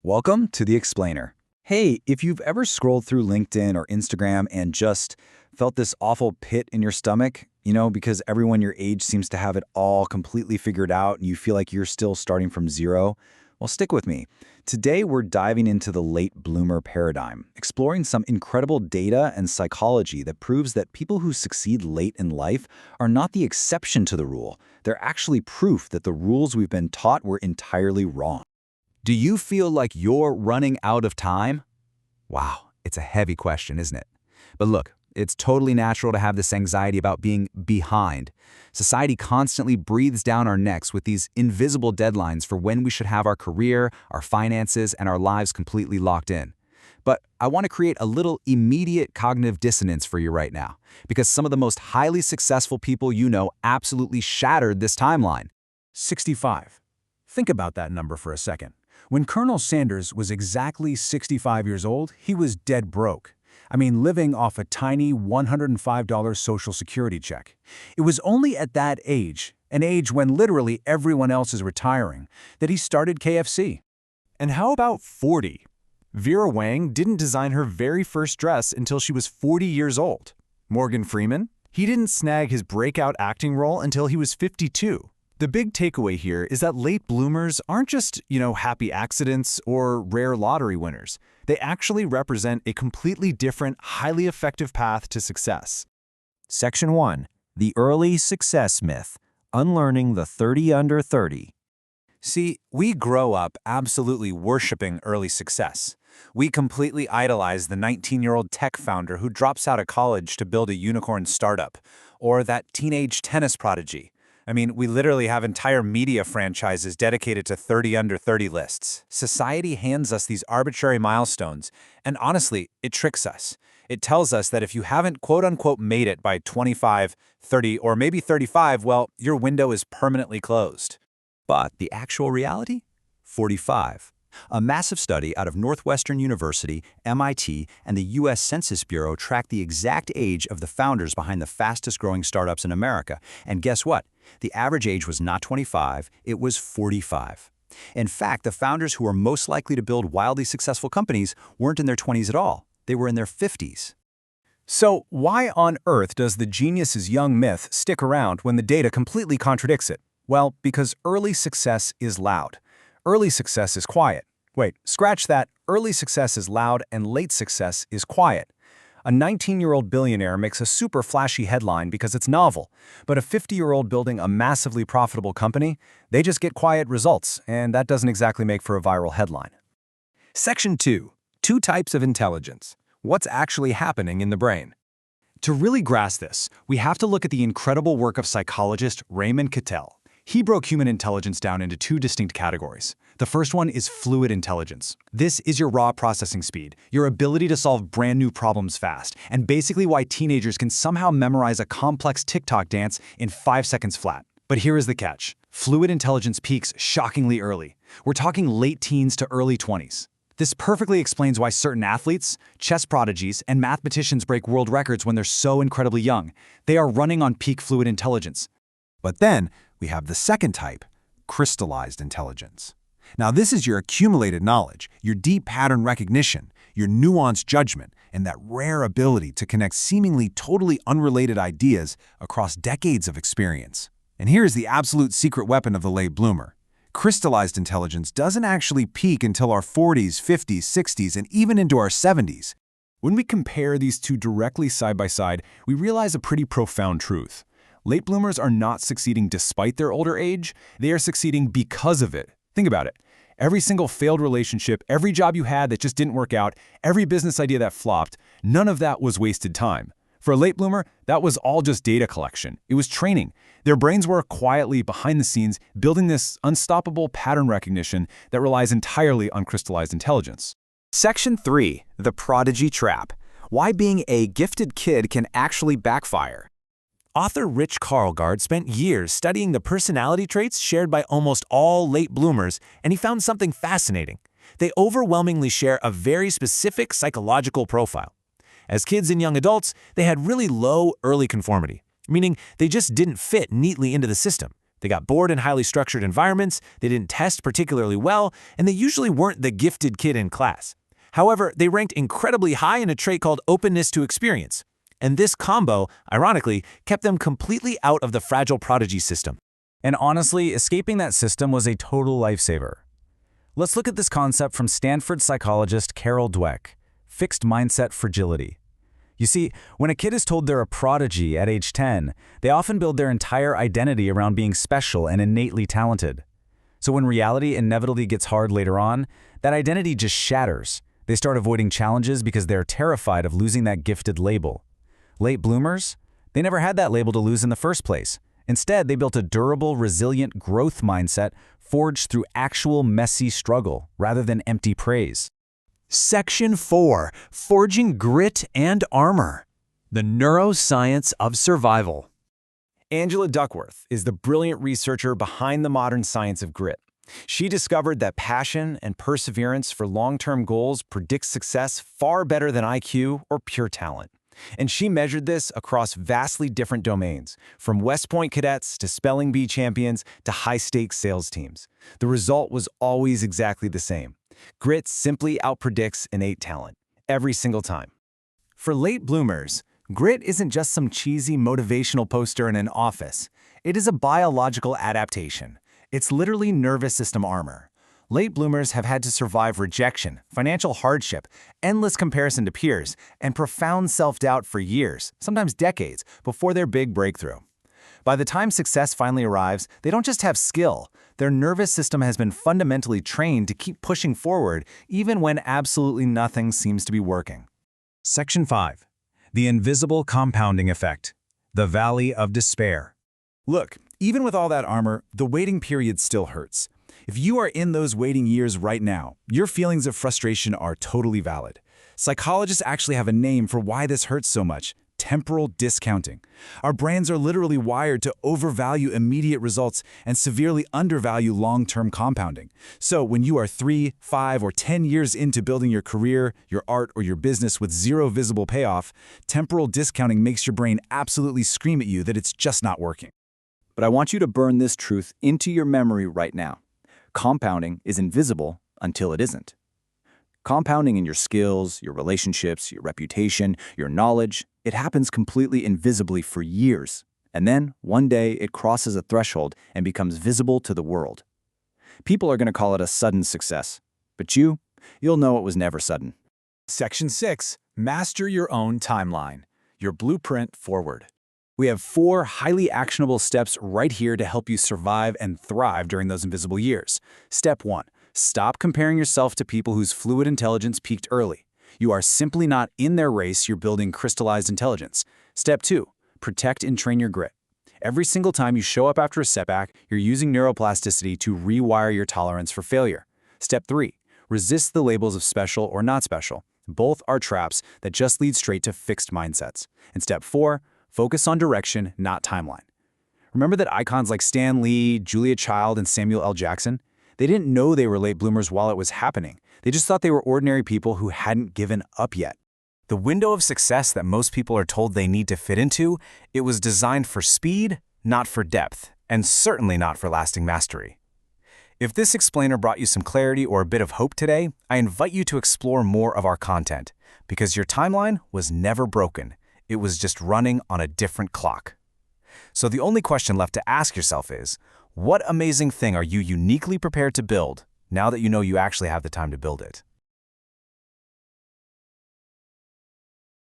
Welcome to The Explainer. Hey, if you've ever scrolled through LinkedIn or Instagram and just felt this awful pit in your stomach, because everyone your age seems to have it all completely figured out and you feel like you're still starting from zero, well, stick with me. Today, we're diving into the late bloomer paradigm, exploring some incredible data and psychology that proves that people who succeed late in life are not the exception to the rule. They're actually proof that the rules we've been taught were entirely wrong. Do you feel like you're running out of time? Wow, it's a heavy question, isn't it? But look, it's totally natural to have this anxiety about being behind. Society constantly breathes down our necks with these invisible deadlines for when we should have our career, our finances, and our lives completely locked in. But I want to create a little immediate cognitive dissonance for you right now, because some of the most highly successful people you know absolutely shattered this timeline. 65. Think about that number for a second. When Colonel Sanders was exactly 65 years old, he was dead broke. Living off a tiny $105 Social Security check. It was only at that age, an age when literally everyone else is retiring, that he started KFC. And how about 40? Vera Wang didn't design her very first dress until she was 40 years old. Morgan Freeman? He didn't snag his breakout acting role until he was 52. The big takeaway here is that late bloomers aren't just, happy accidents or rare lottery winners. They actually represent a completely different, highly effective path to success. Section 1. The Early Success Myth. Unlearning the 30 under 30. See, we grow up absolutely worshiping early success. We completely idolize the 19-year-old tech founder who drops out of college to build a unicorn startup, or that teenage tennis prodigy. We literally have entire media franchises dedicated to 30 under 30 lists. Society hands us these arbitrary milestones, and honestly, it tricks us. It tells us that if you haven't quote-unquote made it by 25, 30, or maybe 35, well, your window is permanently closed. But the actual reality? 45. A massive study out of Northwestern University, MIT, and the U.S. Census Bureau tracked the exact age of the founders behind the fastest-growing startups in America. And guess what? The average age was not 25, it was 45. In fact, the founders who were most likely to build wildly successful companies weren't in their 20s at all. They were in their 50s. So why on earth does the genius is young myth stick around when the data completely contradicts it? Well, because early success is loud. Early success is quiet. Wait, scratch that. Early success is loud and late success is quiet. A 19-year-old billionaire makes a super flashy headline because it's novel, but a 50-year-old building a massively profitable company, they just get quiet results, and that doesn't exactly make for a viral headline. Section 2. Two types of intelligence. What's actually happening in the brain? To really grasp this, we have to look at the incredible work of psychologist Raymond Cattell. He broke human intelligence down into two distinct categories. The first one is fluid intelligence. This is your raw processing speed, your ability to solve brand new problems fast, and basically why teenagers can somehow memorize a complex TikTok dance in 5 seconds flat. But here is the catch. Fluid intelligence peaks shockingly early. We're talking late teens to early 20s. This perfectly explains why certain athletes, chess prodigies, and mathematicians break world records when they're so incredibly young. They are running on peak fluid intelligence. But then, we have the second type, crystallized intelligence. Now, this is your accumulated knowledge, your deep pattern recognition, your nuanced judgment, and that rare ability to connect seemingly totally unrelated ideas across decades of experience. And here's the absolute secret weapon of the late bloomer. Crystallized intelligence doesn't actually peak until our 40s, 50s, 60s, and even into our 70s. When we compare these two directly side by side, we realize a pretty profound truth. Late bloomers are not succeeding despite their older age, they are succeeding because of it. Think about it. Every single failed relationship, every job you had that just didn't work out, every business idea that flopped, none of that was wasted time. For a late bloomer, that was all just data collection. It was training. Their brains were quietly behind the scenes building this unstoppable pattern recognition that relies entirely on crystallized intelligence. Section 3. The Prodigy Trap. Why being a gifted kid can actually backfire. Author Rich Karlgaard spent years studying the personality traits shared by almost all late bloomers, and he found something fascinating. They overwhelmingly share a very specific psychological profile. As kids and young adults, they had really low early conformity, meaning they just didn't fit neatly into the system. They got bored in highly structured environments, they didn't test particularly well, and they usually weren't the gifted kid in class. However, they ranked incredibly high in a trait called openness to experience. And this combo, ironically, kept them completely out of the fragile prodigy system. And honestly, escaping that system was a total lifesaver. Let's look at this concept from Stanford psychologist Carol Dweck, fixed mindset fragility. You see, when a kid is told they're a prodigy at age 10, they often build their entire identity around being special and innately talented. So when reality inevitably gets hard later on, that identity just shatters. They start avoiding challenges because they're terrified of losing that gifted label. Late bloomers? They never had that label to lose in the first place. Instead, they built a durable, resilient growth mindset forged through actual messy struggle rather than empty praise. Section 4. Forging Grit and Armor. The Neuroscience of Survival. Angela Duckworth is the brilliant researcher behind the modern science of grit. She discovered that passion and perseverance for long-term goals predicts success far better than IQ or pure talent. And she measured this across vastly different domains, from West Point cadets to spelling bee champions to high-stakes sales teams. The result was always exactly the same. Grit simply outpredicts innate talent, every single time. For late bloomers, grit isn't just some cheesy motivational poster in an office. It is a biological adaptation. It's literally nervous system armor. Late bloomers have had to survive rejection, financial hardship, endless comparison to peers, and profound self-doubt for years, sometimes decades, before their big breakthrough. By the time success finally arrives, they don't just have skill. Their nervous system has been fundamentally trained to keep pushing forward even when absolutely nothing seems to be working. Section 5. The invisible compounding effect. The Valley of Despair. Look, even with all that armor, the waiting period still hurts. If you are in those waiting years right now, your feelings of frustration are totally valid. Psychologists actually have a name for why this hurts so much: temporal discounting. Our brains are literally wired to overvalue immediate results and severely undervalue long-term compounding. So when you are 3, 5, or 10 years into building your career, your art, or your business with zero visible payoff, temporal discounting makes your brain absolutely scream at you that it's just not working. But I want you to burn this truth into your memory right now. Compounding is invisible until it isn't. Compounding in your skills, your relationships, your reputation, your knowledge, it happens completely invisibly for years. And then, one day, it crosses a threshold and becomes visible to the world. People are going to call it a sudden success. But you'll know it was never sudden. Section 6. Master your own timeline. Your blueprint forward. We have 4 highly actionable steps right here to help you survive and thrive during those invisible years. Step 1. Stop comparing yourself to people whose fluid intelligence peaked early. You are simply not in their race, you're building crystallized intelligence. Step 2. Protect and train your grit. Every single time you show up after a setback, you're using neuroplasticity to rewire your tolerance for failure. Step 3. Resist the labels of special or not special. Both are traps that just lead straight to fixed mindsets. And Step 4. Focus on direction, not timeline. Remember that icons like Stan Lee, Julia Child, and Samuel L. Jackson? They didn't know they were late bloomers while it was happening. They just thought they were ordinary people who hadn't given up yet. The window of success that most people are told they need to fit into, it was designed for speed, not for depth, and certainly not for lasting mastery. If this explainer brought you some clarity or a bit of hope today, I invite you to explore more of our content, because your timeline was never broken. It was just running on a different clock. So the only question left to ask yourself is, what amazing thing are you uniquely prepared to build now that you know you actually have the time to build it?